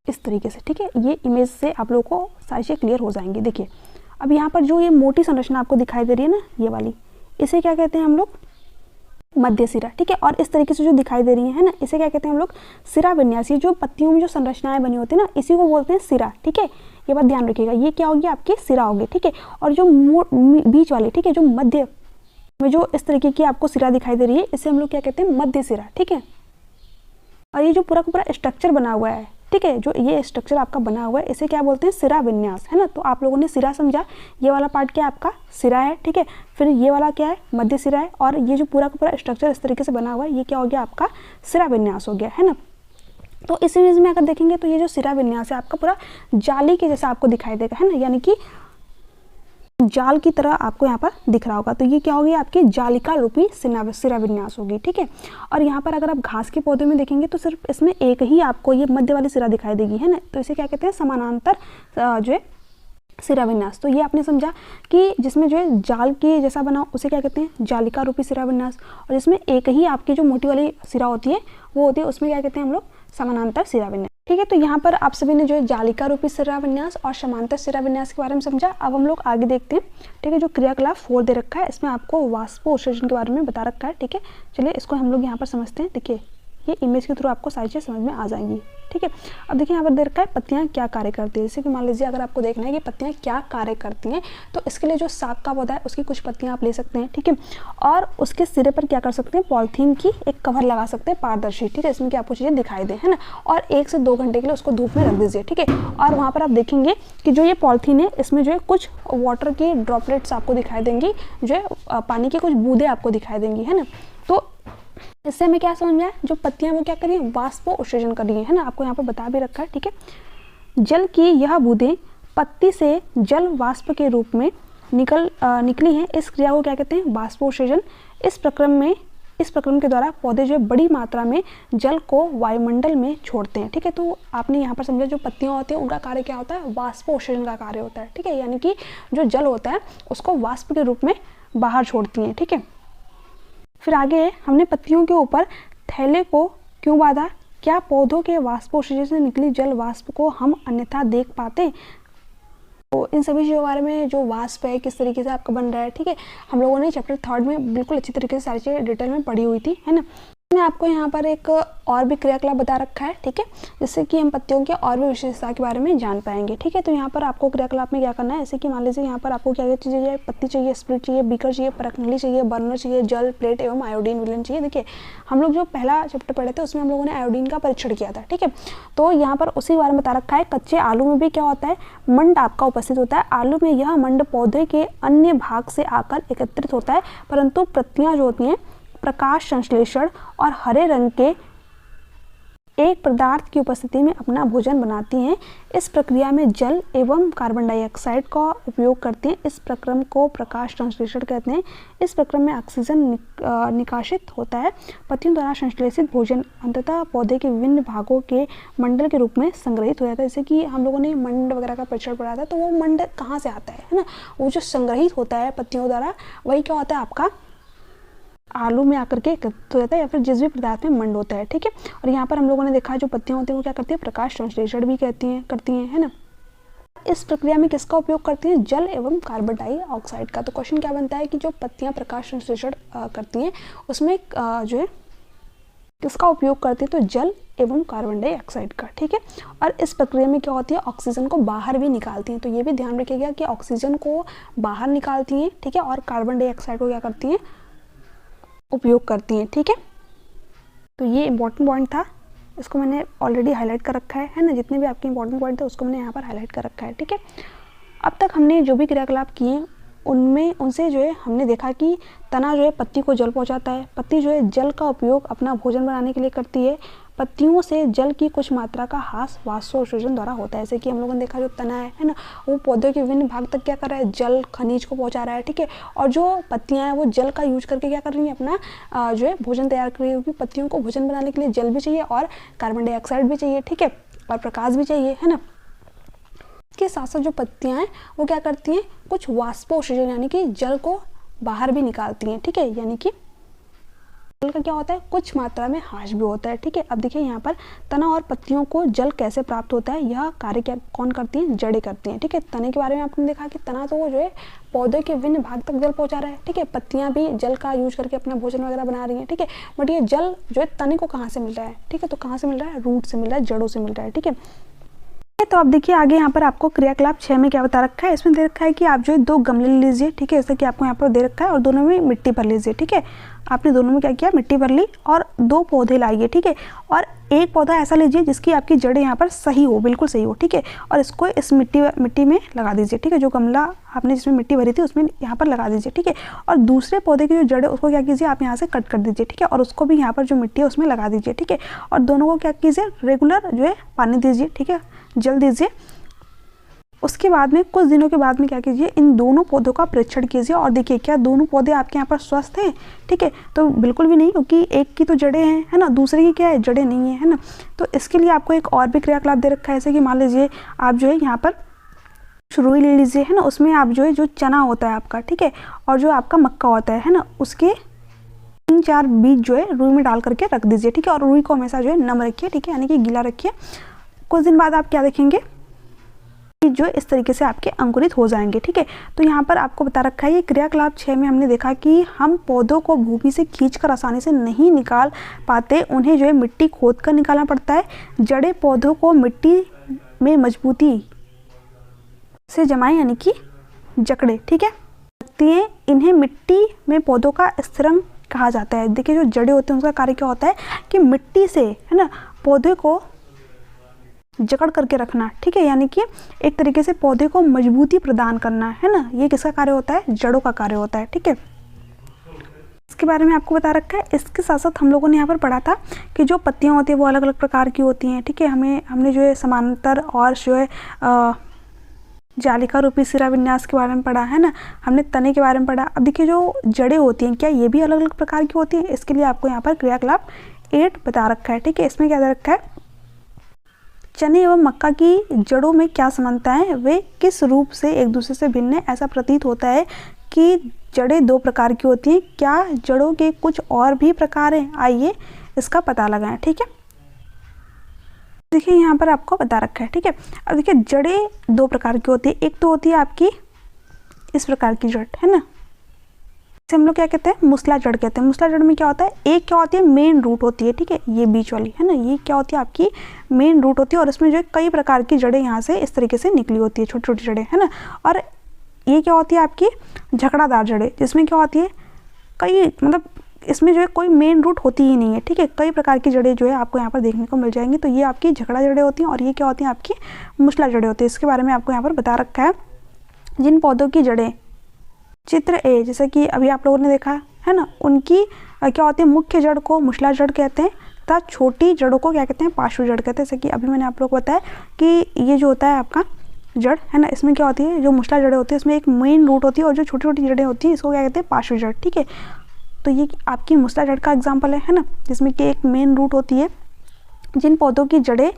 इस तरीके से, ठीक है, ये इमेज से आप लोगों को सारी चीज़ें क्लियर हो जाएंगी। देखिए अब यहाँ पर जो ये मोटी संरचना आपको दिखाई दे रही है ना, ये वाली, इसे क्या कहते हैं हम लोग, मध्य सिरा, ठीक है। और इस तरीके से जो दिखाई दे रही है ना, इसे क्या कहते हैं हम लोग, सिरा विन्यास। ये जो पत्तियों में जो संरचनाएं बनी होती है ना, इसी को बोलते हैं सिरा, ठीक है। ये बात ध्यान रखिएगा, ये क्या होगी, आपकी सिरा होगी, ठीक है। और जो बीच वाली, ठीक है, जो मध्य में जो इस तरीके की आपको सिरा दिखाई दे रही है, इसे हम लोग क्या कहते हैं, मध्य सिरा, ठीक है। और ये जो पूरा का पूरा स्ट्रक्चर बना हुआ है, ठीक है, जो ये स्ट्रक्चर आपका बना हुआ है, इसे क्या बोलते हैं, सिरा विन्यास, है ना। तो आप लोगों ने सिरा समझा, ये वाला पार्ट क्या आपका सिरा है, ठीक है। फिर ये वाला क्या है, मध्य सिरा है। और ये जो पूरा का पूरा स्ट्रक्चर इस तरीके से बना हुआ है, ये क्या हो गया, आपका सिरा विन्यास हो गया, है ना। तो इस इमेज में अगर देखेंगे तो ये जो सिरा विन्यास है आपका पूरा जाली के जैसा आपको दिखाई देगा, है ना, यानी कि जाल की तरह आपको यहाँ पर दिख रहा होगा। तो ये क्या होगी, आपकी जालिका रूपी सिरा विन्यास होगी, ठीक है। और यहाँ पर अगर आप घास के पौधे में देखेंगे तो सिर्फ इसमें एक ही आपको ये मध्य वाली सिरा दिखाई देगी, है ना। तो इसे क्या कहते हैं, समानांतर जो है सिरा विन्यास। तो ये आपने समझा कि जिसमें जो है जाल के जैसा बना उसे क्या कहते हैं, जालिका रूपी सिरा विन्यास। और जिसमें एक ही आपकी जो मोटी वाली सिरा होती है वो होती है, उसमें क्या कहते हैं हम लोग, समानांतर सिरा विन्यास, ठीक है। तो यहाँ पर आप सभी ने जो है जालिका रूपी सिरा विन्यास और समांतर सिरा विन्यास के बारे में समझा। अब हम लोग आगे देखते हैं, ठीक है। जो क्रियाकलाप 4 दे रखा है, इसमें आपको वाष्पोत्सर्जन के बारे में बता रखा है, ठीक है। चलिए इसको हम लोग यहाँ पर समझते हैं। देखिए ये इमेज के थ्रू आपको सारी चीज़ समझ में आ जाएंगी, ठीक है। अब देखिए यहाँ पर दे रखा है पत्तियाँ क्या कार्य करती है। जैसे कि मान लीजिए अगर आपको देखना है कि पत्तियाँ क्या कार्य करती हैं, तो इसके लिए जो साग का पौधा है उसकी कुछ पत्तियाँ आप ले सकते हैं, ठीक है। और उसके सिरे पर क्या कर सकते हैं, पॉलीथीन की एक कवर लगा सकते हैं पारदर्शी, ठीक है, इसमें कि आपको चीज़ें दिखाई दे, है ना। और 1 से 2 घंटे के लिए उसको धूप में रख दीजिए, ठीक है। और वहाँ पर आप देखेंगे कि जो ये पॉलीथीन है इसमें जो है कुछ वाटर की ड्रॉपलेट्स आपको दिखाई देंगी, जो है पानी की कुछ बूंदें आपको दिखाई देंगी, है ना। तो इससे हमें क्या समझ में आया, जो पत्तियां वो क्या कर रही है, वाष्पोत्सर्जन कर रही है ना। आपको यहाँ पर बता भी रखा है, ठीक है। जल की यह बूंदें पत्ती से जल वाष्प के रूप में निकली हैं, इस क्रिया को क्या कहते हैं, वाष्पोत्सर्जन। इस प्रक्रम के द्वारा पौधे जो बड़ी मात्रा में जल को वायुमंडल में छोड़ते हैं, ठीक है। तो आपने यहाँ पर समझा जो पत्तियां होती हैं उनका कार्य क्या होता है, वाष्पोत्सर्जन का कार्य होता है, ठीक है। यानी कि जो जल होता है उसको वाष्प के रूप में बाहर छोड़ती हैं, ठीक है। फिर आगे हमने पत्तियों के ऊपर थैले को क्यों बांधा, क्या पौधों के वाष्पोत्सर्जन से निकली जल वाष्प को हम अन्यथा देख पाते। तो इन सभी चीज़ों के बारे में, जो वाष्प है किस तरीके से आपका बन रहा है, ठीक है, हम लोगों ने चैप्टर 3 में बिल्कुल अच्छी तरीके से सारी चीज़ें डिटेल में पढ़ी हुई थी, है ना। मैं आपको यहाँ पर एक और भी क्रियाकलाप बता रखा है, ठीक है, जिससे कि हम पत्तियों के और भी विशेषता के बारे में जान पाएंगे, ठीक है। तो यहाँ पर आपको क्रियाकलाप में क्या करना है, जैसे कि मान लीजिए यहाँ पर आपको क्या क्या चीज़ें चाहिए, पत्ती चाहिए, स्प्रिट चाहिए, बीकर चाहिए, परखनली चाहिए, बर्नर चाहिए, जल, प्लेट एवं आयोडीन विलयन चाहिए। देखिए हम लोग जो पहला चैप्टर पढ़े थे उसमें हम लोगों ने आयोडीन का परीक्षण किया था, ठीक है। तो यहाँ पर उसी बारे में बता रखा है। कच्चे आलू में भी क्या होता है, मंड आपका उपस्थित होता है। आलू में यह मंड पौधे के अन्य भाग से आकर एकत्रित होता है, परंतु पत्तियाँ जो होती हैं प्रकाश संश्लेषण और हरे रंग के एक पदार्थ की उपस्थिति में अपना भोजन बनाती हैं। इस प्रक्रिया में जल एवं कार्बन डाइऑक्साइड का उपयोग करती हैं। इस प्रक्रम को प्रकाश संश्लेषण कहते हैं। इस प्रक्रम में ऑक्सीजन निकाशित होता है। पत्तियों द्वारा संश्लेषित भोजन अंततः पौधे के विभिन्न भागों के मंडल के रूप में संग्रहित हो जाता है। जैसे कि हम लोगों ने मंड वगैरह का परीक्षण पढ़ा था, तो वो मंड कहाँ से आता है ना, वो जो संग्रहित होता है पत्तियों द्वारा, वही क्या होता है, आपका आलू में आकर के एकत्रित हो जाता है, या फिर जिस भी पदार्थ में मंड होता है, ठीक है। और यहाँ पर हम लोगों ने देखा जो पत्तियां होती हैं वो क्या करती है, प्रकाश संश्लेषण भी करती हैं, है ना। इस प्रक्रिया में किसका उपयोग करती हैं, जल एवं कार्बन डाइऑक्साइड का। तो क्वेश्चन क्या बनता है कि जो पत्तियां प्रकाश संश्लेषण करती हैं उसमें जो है किसका उपयोग करती है, तो जल एवं कार्बन डाइऑक्साइड का, ठीक है। और इस प्रक्रिया में क्या होती है, ऑक्सीजन को बाहर भी निकालती हैं। तो ये भी ध्यान रखिएगा कि ऑक्सीजन को बाहर निकालती हैं, ठीक है, और कार्बन डाइऑक्साइड को क्या करती हैं, उपयोग करती हैं, ठीक है। तो ये इंपॉर्टेंट पॉइंट था, इसको मैंने ऑलरेडी हाईलाइट कर रखा है ना। जितने भी आपके इंपॉर्टेंट पॉइंट थे उसको मैंने यहाँ पर हाईलाइट कर रखा है, ठीक है। अब तक हमने जो भी क्रियाकलाप किए उनसे जो है हमने देखा कि तना जो है पत्ती को जल पहुँचाता है। पत्ती जो है जल का उपयोग अपना भोजन बनाने के लिए करती है। पत्तियों से जल की कुछ मात्रा का ह्रास वाष्पोत्सर्जन द्वारा होता है। जैसे कि हम लोगों ने देखा जो तना है ना, वो पौधे के विभिन्न भाग तक क्या कर रहा है, जल खनिज को पहुंचा रहा है, ठीक है। और जो पत्तियां हैं वो जल का यूज करके क्या कर रही हैं, अपना जो है भोजन तैयार कर रही है। क्योंकि पत्तियों को भोजन बनाने के लिए जल भी चाहिए और कार्बन डाइऑक्साइड भी चाहिए, ठीक है, और प्रकाश भी चाहिए, है ना। इसके साथ साथ जो पत्तियां हैं वो क्या करती हैं, कुछ वाष्पोत्सर्जन यानी कि जल को बाहर भी निकालती हैं, ठीक है, यानी कि जल का क्या होता है, कुछ मात्रा में ह्रास भी होता है। ठीक है, अब देखिए यहाँ पर तना और पत्तियों को जल कैसे प्राप्त होता है, यह कार्य क्या कौन करती हैं, जड़ें करती हैं। ठीक है, तने के बारे में आपने देखा कि तना तो वो जो है पौधे के विभिन्न भाग तक जल पहुंचा रहा है। ठीक है, पत्तियां भी जल का यूज करके अपना भोजन वगैरह बना रही हैं। ठीक है, बट ये जल जो है तने को कहाँ से मिल रहा है, ठीक है, तो कहाँ से मिल रहा है, रूट से मिल रहा है, जड़ों से मिल रहा है। ठीक है, तो आप देखिए आगे यहाँ पर आपको क्रियाकलाप 6 में क्या बता रखा है, इसमें दे रखा है कि आप जो है 2 गमले ले लीजिए। ठीक है, जैसे कि आपको यहाँ पर दे रखा है, और दोनों में मिट्टी भर लीजिए। ठीक है, आपने दोनों में क्या किया, मिट्टी भर ली, और 2 पौधे लाइए। ठीक है, और एक पौधा ऐसा लीजिए जिसकी आपकी जड़ें यहाँ पर सही हो, बिल्कुल सही हो। ठीक है, और इसको इस मिट्टी में लगा दीजिए। ठीक है, जो गमला आपने जिसमें मिट्टी भरी थी उसमें यहाँ पर लगा दीजिए। ठीक है, और दूसरे पौधे की जो जड़ें उसको क्या कीजिए, आप यहाँ से कट कर दीजिए। ठीक है, और उसको भी यहाँ पर जो मिट्टी है उसमें लगा दीजिए। ठीक है, और दोनों को क्या कीजिए, रेगुलर जो है पानी दीजिए। ठीक है, जल दीजिए। उसके बाद में कुछ दिनों के बाद में क्या कीजिए, इन दोनों पौधों का परीक्षण कीजिए और देखिए क्या दोनों पौधे आपके यहाँ पर स्वस्थ हैं। ठीक है, तो बिल्कुल भी नहीं, क्योंकि एक की तो जड़ें हैं, है ना, दूसरे की क्या है, जड़ें नहीं है, है ना। तो इसके लिए आपको एक और भी क्रियाकलाप दे रखा है, जैसे कि मान लीजिए आप जो है यहाँ पर रुई ले लीजिए, है ना, उसमें आप जो है जो चना होता है आपका, ठीक है, और जो आपका मक्का होता है ना, उसके 3-4 बीज जो है रुई में डाल करके रख दीजिए। ठीक है, और रुई को हमेशा जो है नम रखिए। ठीक है, यानी कि गीला रखिए। कुछ दिन बाद आप क्या देखेंगे, जो इस तरीके से आपके अंकुरित हो जाएंगे। ठीक है, तो यहाँ पर आपको बता रखा है, ये क्रियाकलाप 6 में हमने देखा कि हम पौधों को भूमि से खींचकर आसानी से नहीं निकाल पाते, उन्हें जो है मिट्टी खोद कर निकालना पड़ता है। जड़ें पौधों को मिट्टी में मजबूती से जमाएं, यानी कि जकड़े, ठीक है, रखती हैं। इन्हें मिट्टी में पौधों का स्थिरांक कहा जाता है। देखिए जो जड़ें होती हैं उसका कार्य क्या होता है कि मिट्टी से, है ना, पौधे को जकड़ करके रखना। ठीक है, यानी कि एक तरीके से पौधे को मजबूती प्रदान करना, है ना, ये किसका कार्य होता है, जड़ों का कार्य होता है। ठीक है, इसके बारे में आपको बता रखा है। इसके साथ साथ हम लोगों ने यहाँ पर पढ़ा था कि जो पत्तियाँ होती हैं वो अलग अलग प्रकार की होती हैं। ठीक है, हमने जो है समांतर और जो है जालिका रूपी सिरा विन्यास के बारे में पढ़ा, है ना, हमने तने के बारे में पढ़ा। अब देखिए जो जड़ें होती हैं क्या ये भी अलग अलग प्रकार की होती हैं, इसके लिए आपको यहाँ पर क्रियाकलाप 8 बता रखा है। ठीक है, इसमें क्या दे रखा है, चने एवं मक्का की जड़ों में क्या समानता है, वे किस रूप से एक दूसरे से भिन्न है। ऐसा प्रतीत होता है कि जड़ें 2 प्रकार की होती हैं, क्या जड़ों के कुछ और भी प्रकार हैं, आइए इसका पता लगाएं। ठीक है, देखिए यहाँ पर आपको बता रखा है। ठीक है, अब देखिए जड़ें 2 प्रकार की होती है, एक तो होती है आपकी इस प्रकार की जड़, है ना, इसे हम लोग क्या कहते हैं, मुसला जड़ कहते हैं। मुसला जड़ में क्या होता है, एक क्या होती है, मेन रूट होती है। ठीक है, ये बीच वाली, है ना, ये क्या होती है, आपकी मेन रूट होती है, और इसमें जो है कई प्रकार की जड़ें यहाँ से इस तरीके से निकली होती है, छोटी छोटी जड़ें, है ना। और ये क्या होती है, आपकी झकड़ादार जड़ें, जिसमें क्या होती है, कई मतलब इसमें जो है कोई मेन रूट होती ही नहीं है। ठीक है, कई प्रकार की जड़ें जो है आपको यहाँ पर देखने को मिल जाएंगी। तो ये आपकी झकड़ा जड़ें होती हैं, और ये क्या होती हैं, आपकी मुसला जड़ें होती है। इसके बारे में आपको यहाँ पर बता रखा है। जिन पौधों की जड़ें चित्र ए, जैसे कि अभी आप लोगों ने देखा है ना, उनकी क्या होती है, मुख्य जड़ को मुसला जड़ कहते हैं, तथा छोटी जड़ों को क्या कहते हैं, पार्श्व जड़ कहते हैं। जैसे कि अभी मैंने आप लोगों को बताया कि ये जो होता है आपका जड़, है ना, इसमें क्या होती है, जो मुसला जड़ें होती है इसमें एक मेन रूट होती है, और जो छोटी छोटी जड़ें होती हैं इसको क्या कहते हैं, पार्श्व जड़। ठीक है, तो ये आपकी मुसला जड़ का एग्जाम्पल है ना, जिसमें कि एक मेन रूट होती है। जिन पौधों की जड़ें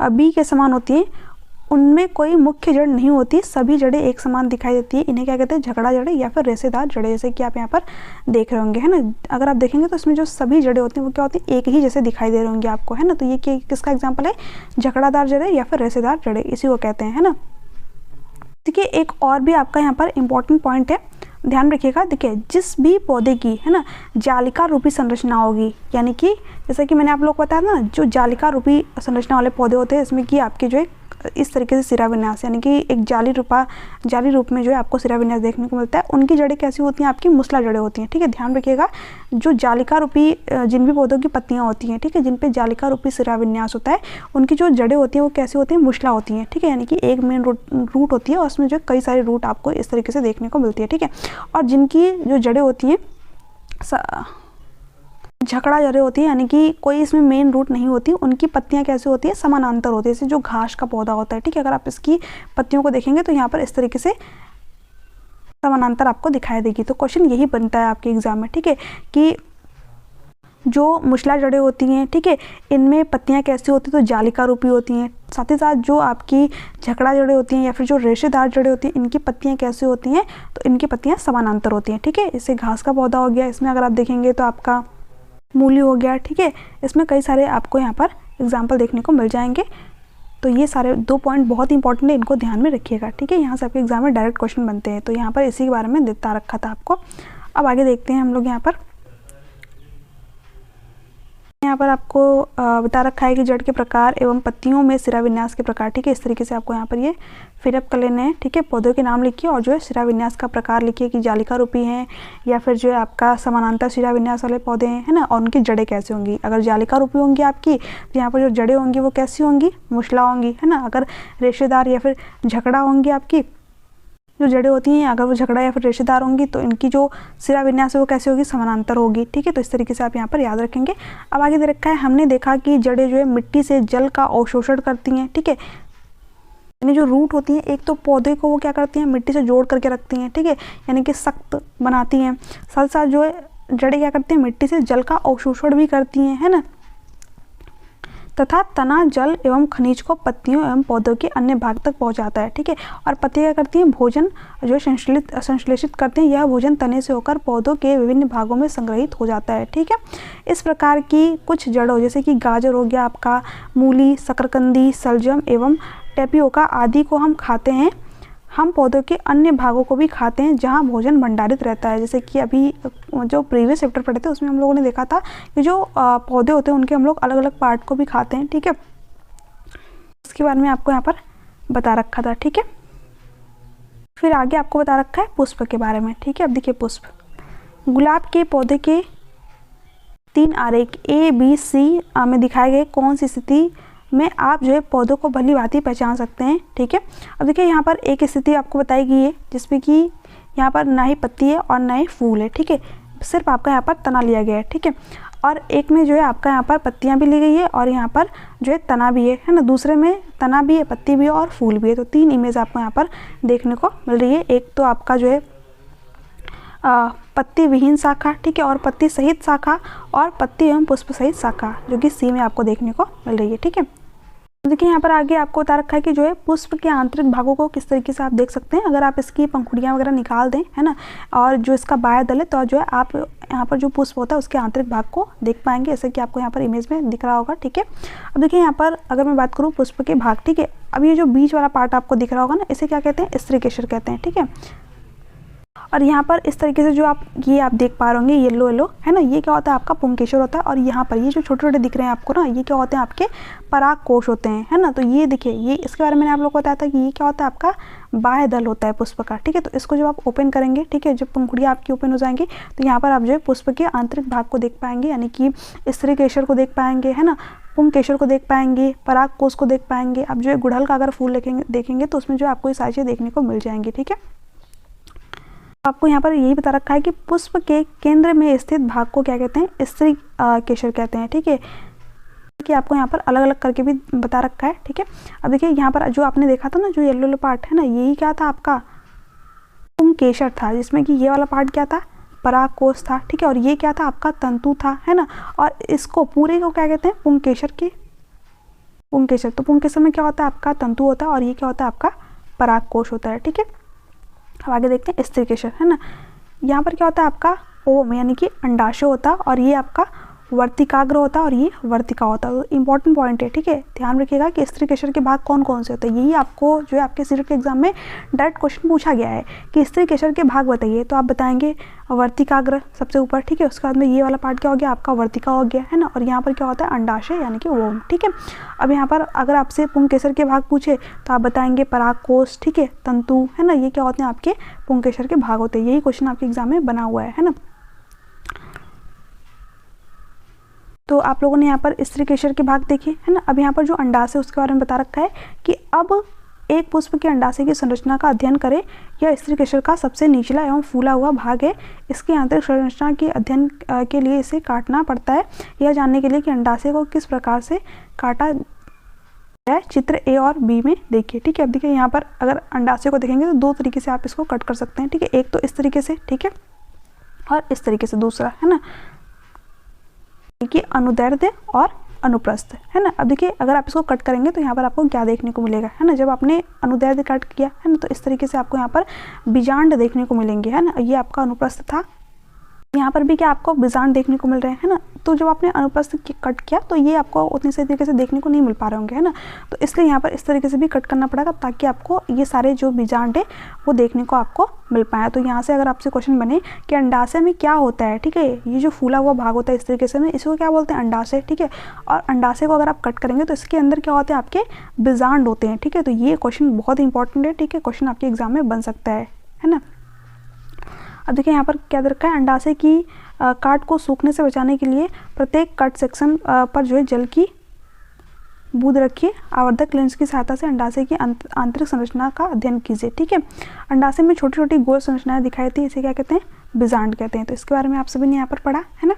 बी के समान होती हैं उनमें कोई मुख्य जड़ नहीं होती, सभी जड़ें एक समान दिखाई देती है, इन्हें क्या कहते हैं, झगड़ा जड़ें या फिर रेशेदार जड़ें, जैसे कि आप यहाँ पर देख रहे होंगे, है ना। अगर आप देखेंगे तो इसमें जो सभी जड़ें होती हैं वो क्या होती हैं, एक ही जैसे दिखाई दे रहे होंगे आपको, है ना। तो ये किसका एग्जाम्पल है, झगड़ादार जड़ें या फिर रेशेदार जड़ें, इसी को कहते हैं, है ना। देखिए एक और भी आपका यहाँ पर इम्पोर्टेंट पॉइंट है, ध्यान रखिएगा। देखिए जिस भी पौधे की, है ना, जालिका रूपी संरचना होगी, यानी कि जैसे कि मैंने आप लोग को बताया ना, जो जालिका रूपी संरचना वाले पौधे होते हैं इसमें कि आपके जो है इस तरीके से सिरा विन्यास, यानी कि एक जाली रूप में जो है आपको सिरा विन्यास देखने को मिलता है, उनकी जड़ें कैसी होती हैं, आपकी मुसला जड़ें होती हैं। ठीक है, ध्यान रखिएगा। जो जालिका रूपी जिन भी पौधों की पत्तियां होती हैं, ठीक है, जिन पे जालिका रूपी सिरा विन्यास होता है, उनकी जो जड़ें होती हैं वो कैसी होती हैं, मुसला होती हैं। ठीक है, यानी कि एक मेन रूट होती है और उसमें जो कई सारे रूट आपको इस तरीके से देखने को मिलती है। ठीक है, और जिनकी जो जड़ें होती हैं झकड़ा जड़ें होती है, यानी कि कोई इसमें मेन रूट नहीं होती, उनकी पत्तियां कैसे होती है, समानांतर होती है, जैसे जो घास का पौधा होता है। ठीक है, अगर आप इसकी पत्तियों को देखेंगे तो यहाँ पर इस तरीके से समानांतर आपको दिखाई देगी। तो क्वेश्चन यही बनता है आपके एग्जाम में, ठीक है, कि जो मुसला जड़ें होती हैं, ठीक है, इनमें पत्तियां कैसी होती हैं, तो जालिका रूपी होती हैं। साथ ही साथ जो आपकी झकड़ा जड़ें होती हैं या फिर जो रेशेदार जड़ें होती हैं, इनकी पत्तियां कैसी होती हैं, तो इनकी पत्तियां समानांतर होती हैं। ठीक है, इससे घास का पौधा हो गया, इसमें अगर आप देखेंगे तो आपका मूली हो गया, ठीक है। इसमें कई सारे आपको यहाँ पर एग्जाम्पल देखने को मिल जाएंगे। तो ये सारे 2 पॉइंट बहुत इंपॉर्टेंट है, इनको ध्यान में रखिएगा, ठीक है। यहाँ से आपके एग्जाम में डायरेक्ट क्वेश्चन बनते हैं, तो यहाँ पर इसी के बारे में बता रखा था आपको। अब आगे देखते हैं हम लोग। यहाँ पर आपको बता रखा है कि जड़ के प्रकार एवं पत्तियों में सिरा विन्यास के प्रकार, ठीक है। इस तरीके से आपको यहाँ पर ये फिलअप कर लेने हैं, ठीक है। पौधों के नाम लिखिए और जो है सिरा विन्यास का प्रकार लिखिए कि जालिका रूपी हैं या फिर जो है आपका समानांतर सिरा विन्यास वाले पौधे हैं, है ना। और उनकी जड़ें कैसे होंगी। अगर जालिका रूपी होंगी आपकी, तो यहाँ पर जो जड़ें होंगी वो कैसी होंगी, मुशला होंगी, है ना। अगर रेशेदार या फिर झकड़ा होंगी आपकी जो जड़ें होती हैं, अगर वो झगड़ा या फिर रेशेदार होंगी तो इनकी जो सिरा विन्यास है वो कैसे होगी, समानांतर होगी, ठीक है। तो इस तरीके से आप यहाँ पर याद रखेंगे। अब आगे दे रखा है, हमने देखा कि जड़ें जो है मिट्टी से जल का अवशोषण करती हैं, ठीक है। यानी जो रूट होती हैं, एक तो पौधे को वो क्या करती हैं, मिट्टी से जोड़ करके रखती हैं, ठीक है, यानी कि सख्त बनाती हैं। साथ साथ जो है जड़ें क्या करती हैं, मिट्टी से जल का अवशोषण भी करती हैं, है ना। तथा तना जल एवं खनिज को पत्तियों एवं पौधों के अन्य भाग तक पहुंचाता है, ठीक है। और पत्तियां क्या करती हैं, भोजन जो संश्लेषित करते हैं। यह भोजन तने से होकर पौधों के विभिन्न भागों में संग्रहित हो जाता है, ठीक है। इस प्रकार की कुछ जड़ों जैसे कि गाजर हो गया आपका, मूली, शकरकंदी, सलजम एवं टेपियोका आदि को हम खाते हैं। हम पौधों के अन्य भागों को भी खाते हैं जहां भोजन भंडारित रहता है। जैसे कि अभी जो प्रीवियस चैप्टर पढ़े थे उसमें हम लोगों ने देखा था कि जो पौधे होते हैं उनके हम लोग अलग अलग पार्ट को भी खाते हैं, ठीक है। इसके बारे में आपको यहाँ पर बता रखा था, ठीक है। फिर आगे आपको बता रखा है पुष्प के बारे में, ठीक है। अब देखिए पुष्प, गुलाब के पौधे के 3 आरेख ABC में दिखाए गए कौन सी स्थिति में आप जो है पौधों को भली भांति पहचान सकते हैं, ठीक है। अब देखिए यहाँ पर एक स्थिति आपको बताई गई है जिसमें कि यहाँ पर ना ही पत्ती है और ना ही फूल है, ठीक है। सिर्फ आपका यहाँ पर तना लिया गया है, ठीक है। और एक में जो है आपका यहाँ पर पत्तियाँ भी ली गई है और यहाँ पर जो है तना भी है ना। दूसरे में तना भी है, पत्ती भी है और फूल भी है। तो 3 इमेज आपको यहाँ पर देखने को मिल रही है। एक तो आपका जो है पत्ती विहीन शाखा, ठीक है, और पत्ती सहित शाखा, और पत्ती एवं पुष्प सहित शाखा जो कि C में आपको देखने को मिल रही है, ठीक है। देखिए यहाँ पर आगे आपको बता रखा है कि जो है पुष्प के आंतरिक भागों को किस तरीके से आप देख सकते हैं। अगर आप इसकी पंखुड़ियाँ वगैरह निकाल दें, है ना, और जो इसका बाह्य दल है, तो जो है आप यहाँ पर जो पुष्प होता है उसके आंतरिक भाग को देख पाएंगे, जैसे कि आपको यहाँ पर इमेज में दिख रहा होगा, ठीक है। अब देखिए यहाँ पर अगर मैं बात करूँ पुष्प के भाग, ठीक है, अब ये जो बीच वाला पार्ट आपको दिख रहा होगा ना, इसे क्या कहते हैं, स्त्री केशर कहते हैं, ठीक है। और यहाँ पर इस तरीके से जो आप देख पा रहे होंगे येलो येलो, है ना, ये क्या होता है आपका पुंकेशर होता है। और यहाँ पर ये जो छोटे छोटे दिख रहे हैं आपको ना, ये क्या होते हैं आपके पराग कोश होते हैं, है ना। तो ये देखिए, ये इसके बारे में मैंने आप लोग को बताया था कि ये क्या होता है आपका बाह्य दल होता है पुष्प का, ठीक है। तो इसको जब आप ओपन करेंगे, ठीक है, जब पंखुड़ियाँ आपकी ओपन हो जाएंगी तो यहाँ पर आप जो है पुष्प के आंतरिक भाग को देख पाएंगे, यानी कि स्त्री केशर को देख पाएंगे, है ना, पुंकेशर को देख पाएंगे, पराग कोश को देख पाएंगे। अब जो है गुड़हल का अगर फूल देखेंगे तो उसमें जो आपको ये सारी चीज़ें देखने को मिल जाएंगी, ठीक है। आपको यहाँ पर यही बता रखा है कि पुष्प के केंद्र में स्थित भाग को क्या कहते हैं, स्त्री केशर कहते हैं, ठीक है। कि आपको यहाँ पर अलग अलग करके भी बता रखा है, ठीक है। अब देखिए यहाँ पर जो आपने देखा था ना, जो येलो पार्ट है ना, यही क्या था आपका पुंकेशर था, जिसमें कि ये वाला पार्ट क्या था, पराग कोश था, ठीक है। और ये क्या था आपका तंतु था, है ना। और इसको पूरे को क्या कहते हैं, पुंकेशर के पुंकेशर। तो पुंकेशर में क्या होता है आपका तंतु होता है और ये क्या होता है आपका पराग कोश होता है, ठीक है। अब आगे देखते हैं स्त्री केशर, है ना। यहाँ पर क्या होता है आपका ओम यानी कि अंडाशय होता है और ये आपका वर्तिकाग्र होता है और ये वर्तिका होता है। तो इंपॉर्टेंट पॉइंट है, ठीक है, ध्यान रखिएगा कि स्त्री केशर के भाग कौन कौन से होते हैं। यही आपको जो है आपके सीटेट के एग्जाम में डायरेक्ट क्वेश्चन पूछा गया है कि स्त्री केशर के भाग बताइए, तो आप बताएंगे वर्तिकाग्र सबसे ऊपर, ठीक है। उसके बाद में ये वाला पार्ट क्या हो गया आपका वर्तिका हो गया, है ना। और यहाँ पर क्या होता है अंडाशय यानी कि ओम, ठीक है। अब यहाँ पर अगर आपसे पुंकेशर के भाग पूछे तो आप बताएंगे पराग कोश, ठीक है, तंतु, है ना। ये क्या होते हैं आपके पुंकेशर के भाग होते हैं। यही क्वेश्चन आपके एग्जाम में बना हुआ है ना। तो आप लोगों ने यहाँ पर स्त्री केशर के भाग देखे, है ना। अब यहाँ पर जो अंडाशय उसके बारे में बता रखा है कि अब एक पुष्प के अंडाशय की संरचना का अध्ययन करें। यह स्त्री केशर का सबसे निचला एवं फूला हुआ भाग है। इसकी आंतरिक संरचना के अध्ययन के लिए इसे काटना पड़ता है, यह जानने के लिए कि अंडाशय को किस प्रकार से काटा है। चित्र A और B में देखिए, ठीक है। अब देखिए यहाँ पर अगर अंडाशय को देखेंगे तो 2 तरीके से आप इसको कट कर सकते हैं, ठीक है। एक तो इस तरीके से, ठीक है, और इस तरीके से दूसरा, है ना, कि अनुदैर्ध्य और अनुप्रस्थ, है ना। अब देखिए अगर आप इसको कट करेंगे तो यहाँ पर आपको क्या देखने को मिलेगा, है ना। जब आपने अनुदैर्ध्य कट किया, है ना, तो इस तरीके से आपको यहाँ पर बीजांड देखने को मिलेंगे, है ना। ये आपका अनुप्रस्थ था, यहाँ पर भी क्या आपको बीजांड देखने को मिल रहे हैं, है ना। तो जब आपने अनुपस्थित कट किया तो ये आपको उतनी सही तरीके से देखने को नहीं मिल पा रहे होंगे, है ना। तो इसलिए यहाँ पर इस तरीके से भी कट करना पड़ेगा ताकि आपको ये सारे जो बीजांड है वो देखने को आपको मिल पाए। तो यहाँ से अगर आपसे क्वेश्चन बने कि अंडाशय में क्या होता है, ठीक है, ये जो फूला हुआ भाग होता है इस तरीके से में, इसको क्या बोलते हैं, अंडाशय, ठीक है। और अंडाशय को अगर आप कट करेंगे तो इसके अंदर क्या होते हैं, आपके बीजांड होते हैं, ठीक है। तो ये क्वेश्चन बहुत इंपॉर्टेंट है, ठीक है, क्वेश्चन आपके एग्जाम में बन सकता है ना। अब देखिए यहाँ पर क्या दे रखा है, अंडाशय की काट को सूखने से बचाने के लिए प्रत्येक कट सेक्शन पर जो है जल की बूंद रखिए। आवर्धक लेंस की सहायता से अंडाशय की आंतरिक संरचना का अध्ययन कीजिए, ठीक है। अंडाशय में छोटी छोटी गोल संरचनाएं दिखाई देती है, इसे क्या कहते हैं, बीजांड कहते हैं। तो इसके बारे में आप सभी ने यहाँ पर पढ़ा है ना।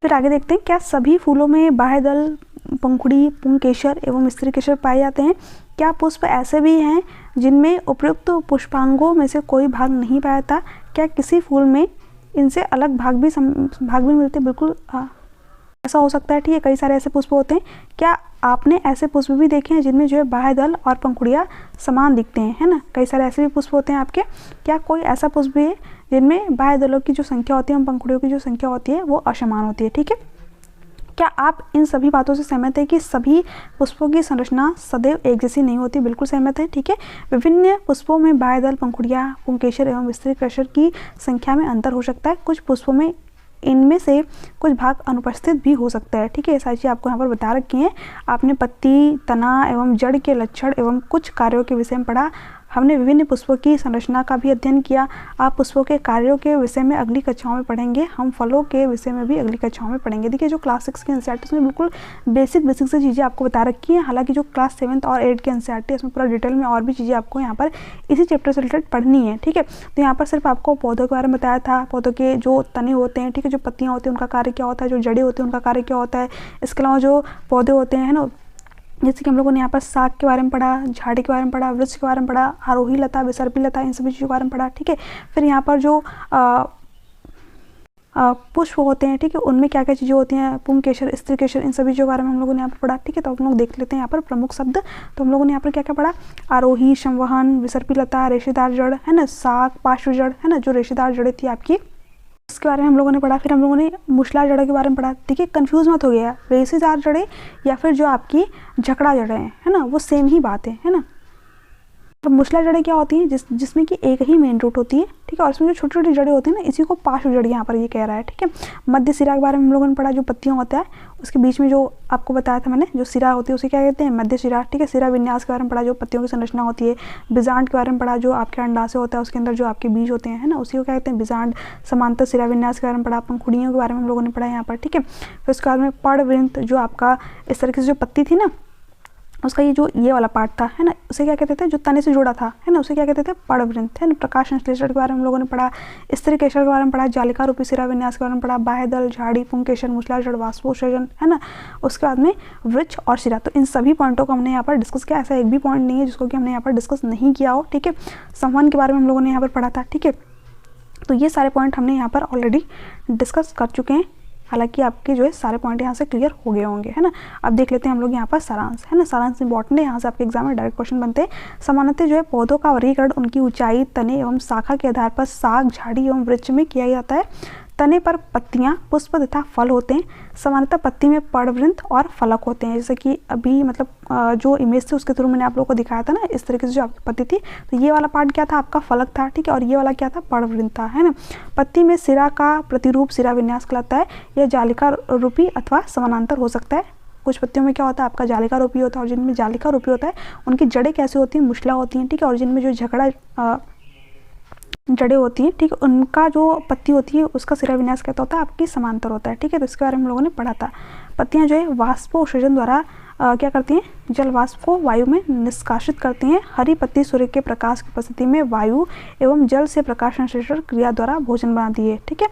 फिर आगे देखते हैं, क्या सभी फूलों में बाह्य दल, पंखुड़ी, पुंकेसर एवं स्त्रीकेसर पाए जाते हैं। क्या पुष्प ऐसे भी हैं जिनमें उपयुक्त पुष्पांगों में से कोई भाग नहीं पाया जाता। क्या किसी फूल में इनसे अलग भाग भी मिलते हैं। बिल्कुल ऐसा हो सकता है, ठीक है, कई सारे ऐसे पुष्प होते हैं। क्या आपने ऐसे पुष्प भी देखे हैं जिनमें जो है बाह्य दल और पंखुड़ियाँ समान दिखते हैं, है ना। कई सारे ऐसे भी पुष्प होते हैं आपके। क्या कोई ऐसा पुष्प भी है जिनमें बाह्य दलों की जो संख्या होती है और पंखुड़ियों की जो संख्या होती है वो असमान होती है, ठीक है। क्या आप इन सभी बातों से सहमत है कि सभी पुष्पों की संरचना सदैव एक जैसी नहीं होती। बिल्कुल सहमत है, ठीक है। विभिन्न पुष्पों में बाह्य दल, पंखुड़ियाँ, पुंकेसर एवं स्त्रीकेसर की संख्या में अंतर हो सकता है। कुछ पुष्पों में इनमें से कुछ भाग अनुपस्थित भी हो सकता है, ठीक है। सारी चीज़ आपको यहाँ पर बता रखी हैं। आपने पत्ती, तना एवं जड़ के लक्षण एवं कुछ कार्यों के विषय में पढ़ा। हमने विभिन्न पुष्पों की संरचना का भी अध्ययन किया। आप पुष्पों के कार्यों के विषय में अगली कक्षाओं में पढ़ेंगे। हम फलों के विषय में भी अगली कक्षाओं में पढ़ेंगे। देखिए जो क्लास 6 की एनसीईआरटी में बिल्कुल बेसिक से चीज़ें आपको बता रखी हैं। हालांकि जो क्लास 7 और 8 की एनसीईआरटी है उसमें पूरा डिटेल में और भी चीज़ें आपको यहाँ पर इसी चैप्टर से रिलेटेड पढ़नी है, ठीक है। तो यहाँ पर सिर्फ आपको पौधों के बारे में बताया था, पौधों के जो तने होते हैं, ठीक है, जो पत्तियाँ होती हैं उनका कार्य क्या होता है, जो जड़ें होती हैं उनका कार्य क्या होता है। इसके अलावा जो पौधे होते हैं ना, जैसे कि हम लोगों ने यहाँ पर साग के बारे में पढ़ा, झाड़ी के बारे में पढ़ा, वृक्ष के बारे में पढ़ा, आरोही लता, विसर्पी लता, इन सभी चीज़ों के बारे में पढ़ा, ठीक है। फिर यहाँ पर जो पुष्प होते हैं, ठीक है, उनमें क्या क्या चीज़ें होती हैं, पुंकेसर, स्त्रीकेसर, इन सभी चीज़ों के बारे में हम लोगों ने यहाँ पर पढ़ा, ठीक है। तो हम लोग देख लेते हैं यहाँ पर प्रमुख शब्द। तो हम लोगों ने यहाँ पर क्या क्या पढ़ा, आरोही, संवहन, विसर्पी लता, रेशेदार जड़, है ना, साग, पार्श्व जड़, है ना, जो रेशेदार जड़ें थी आपकी, इसके बारे में हम लोगों ने पढ़ा। फिर हम लोगों ने मूसला जड़ों के बारे में पढ़ा। देखिए कंफ्यूज मत हो गया, रेशेदार जड़ें या फिर जो आपकी झकड़ा जड़ें हैं, है ना, वो सेम ही बात है ना। तो मूसला जड़ें क्या होती हैं, जिसमें कि एक ही मेन रूट होती है, ठीक है, और इसमें जो छोटी छोटी जड़ें होती हैं ना, इसी को पार्श्व जड़ यहाँ पर ये कह रहा है, ठीक है। मध्य सिरा के बारे में हम लोगों ने पढ़ा, जो पत्तियाँ होता है उसके बीच में जो आपको बताया था मैंने, जो सिरा होती है उसे क्या कहते हैं, मध्य सिरा, ठीक है। सिरा विन्यास के बारे में पढ़ा, जो पत्तियों की संरचना होती है। बीजांड के बारे में पढ़ा, जो आपके अंडाशय होता है उसके अंदर जो आपके बीज होते हैं, है ना, उसी को क्या कहते हैं, बीजांड। समांतर सिरा विन्यास के बारे में पढ़ा। पंखुड़ियों के बारे में हम लोगों ने पढ़ा यहाँ पर, ठीक है। फिर उसके बाद में पड़वृंत, जो आपका इस तरीके से जो पत्ती थी ना, उसका ये वाला पार्ट था, है ना, उसे क्या कहते थे, जो तने से जुड़ा था, है ना, उसे क्या कहते थे, पड़वृंत, है ना। प्रकाश संश्लेषण के बारे में हम लोगों ने पढ़ा। स्त्रीकेसर के बारे में पढ़ा। जालिका रूपी सिरा विन्यास के बारे में पढ़ा। बाह्य दल, झाड़ी, पुंकेसर, मूसला जड़, वाष्पोत्सर्जन, है ना। उसके बाद में वृक्ष और सिरा। तो इन सभी पॉइंटों को हमने यहाँ पर डिस्कस किया। ऐसा एक भी पॉइंट नहीं है जिसको कि हमने यहाँ पर डिस्कस नहीं किया हो, ठीक है। संवहन के बारे में हम लोगों ने यहाँ पर पढ़ा था, ठीक है। तो ये सारे पॉइंट हमने यहाँ पर ऑलरेडी डिस्कस कर चुके हैं। हालांकि आपके जो है सारे पॉइंट यहाँ से क्लियर हो गए होंगे, है ना। अब देख लेते हैं हम लोग यहाँ पर सारांश, है ना। सारांश इंपॉर्टेंट है, यहाँ से आपके एग्जाम में डायरेक्ट क्वेश्चन बनते हैं। सामान्यतः जो है पौधों का वर्गीकरण उनकी ऊंचाई, तने एवं शाखा के आधार पर साग, झाड़ी एवं वृक्ष में किया जाता है। तने पर पत्तियां, पुष्प तथा फल होते हैं। सामान्यतः पत्ती में पड़वृंत और फलक होते हैं, जैसे कि अभी मतलब जो इमेज थी उसके थ्रू मैंने आप लोगों को दिखाया था ना, इस तरीके से जो आपकी पत्ती थी, तो ये वाला पार्ट क्या था, आपका फलक था, ठीक है, और ये वाला क्या था, पड़वृंत था, है ना। पत्ती में सिरा का प्रतिरूप सिरा विन्यास कहलाता है। यह जालिका रूपी अथवा समानांतर हो सकता है। कुछ पत्तियों में क्या होता है, आपका जालिका रूपी होता है, और जिनमें जालिका रूपी होता है उनकी जड़ें कैसे होती हैं, मुशला होती हैं, ठीक है। और जिनमें जो झगड़ा जड़ें होती हैं, ठीक है, उनका जो पत्ती होती है उसका सिरा विन्यास कहता होता है आपकी समांतर होता है, ठीक है। तो इसके बारे में हम लोगों ने पढ़ा था। पत्तियां जो है वाष्पोत्सर्जन द्वारा क्या करती हैं, जल वाष्प को वायु में निष्कासित करती हैं। हरी पत्ती सूर्य के प्रकाश की उपस्थिति में वायु एवं जल से प्रकाश संश्लेषण क्रिया द्वारा भोजन बनाती है, ठीक है।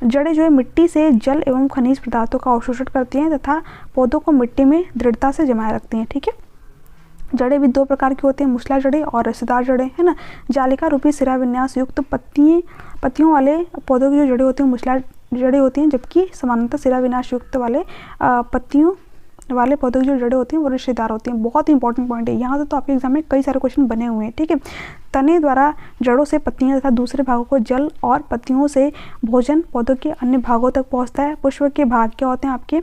जड़ें जो है मिट्टी से जल एवं खनिज पदार्थों का अवशोषण करती हैं तथा पौधों को मिट्टी में दृढ़ता से जमाए रखती हैं, ठीक है। जड़ें भी दो प्रकार की होती हैं, मूसला जड़ें और रेशेदार जड़ें, है ना। जालिका रूपी सिरा विन्यास युक्त पत्तियों वाले पौधों की जो जड़ें होती हैं मूसला जड़ें होती हैं, जबकि समानांतर सिरा विन्यास युक्त वाले वाले पौधों की जो जड़ें होती हैं वो रिश्तेदार होती हैं। बहुत ही इंपॉर्टेंट पॉइंट है, यहाँ से तो आपके एग्जाम में कई सारे क्वेश्चन बने हुए हैं, ठीक है। तने द्वारा जड़ों से पत्तियां तथा दूसरे भागों को जल और पत्तियों से भोजन पौधों के अन्य भागों तक पहुँचता है। पुष्प के भाग क्या होते हैं आपके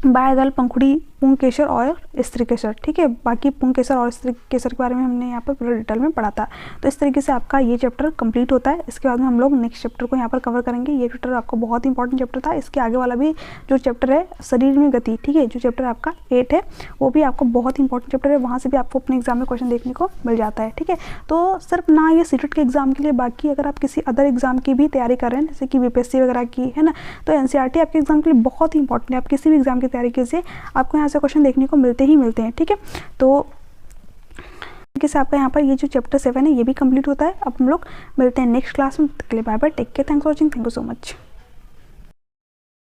बाह्य दल, पंखुड़ी, पुंकेसर और स्त्रीकेसर, ठीक है। बाकी पुंकेसर और स्त्रीकेसर के बारे में हमने यहाँ पर पूरा डिटेल में पढ़ा था। तो इस तरीके से आपका ये चैप्टर कंप्लीट होता है। इसके बाद में हम लोग नेक्स्ट चैप्टर को यहाँ पर कवर करेंगे। ये चैप्टर आपका बहुत इंपॉर्टेंट चैप्टर था। इसके आगे वाला भी जो चैप्टर है शरीर में गति, ठीक है, जो चैप्टर आपका 8 है वो भी आपको बहुत इंपॉर्टेंट चैप्टर है। वहाँ से भी आपको अपने एग्जाम में क्वेश्चन देखने को मिल जाता है, ठीक है। तो सिर्फ ना ये सीटेट के एग्जाम के लिए, बाकी अगर आप किसी अदर एग्जाम की भी तैयारी कर रहे हैं जैसे कि बीपीएससी वगैरह की, है ना, तो एनसीईआरटी आपके एग्जाम के लिए बहुत ही इंपॉर्टेंट है। आप किसी भी एग्जाम की तैयारी कीजिए, आपको यहाँ से क्वेश्चन देखने को मिलते ही मिलते हैं, ठीक है। तो से आपका यहाँ पर ये जो चैप्टर 7 है ये भी कंप्लीट होता है। अब हम लोग मिलते हैं नेक्स्ट क्लास में। तब तक के लिए bye bye, take care, thanks for watching, thank you so much.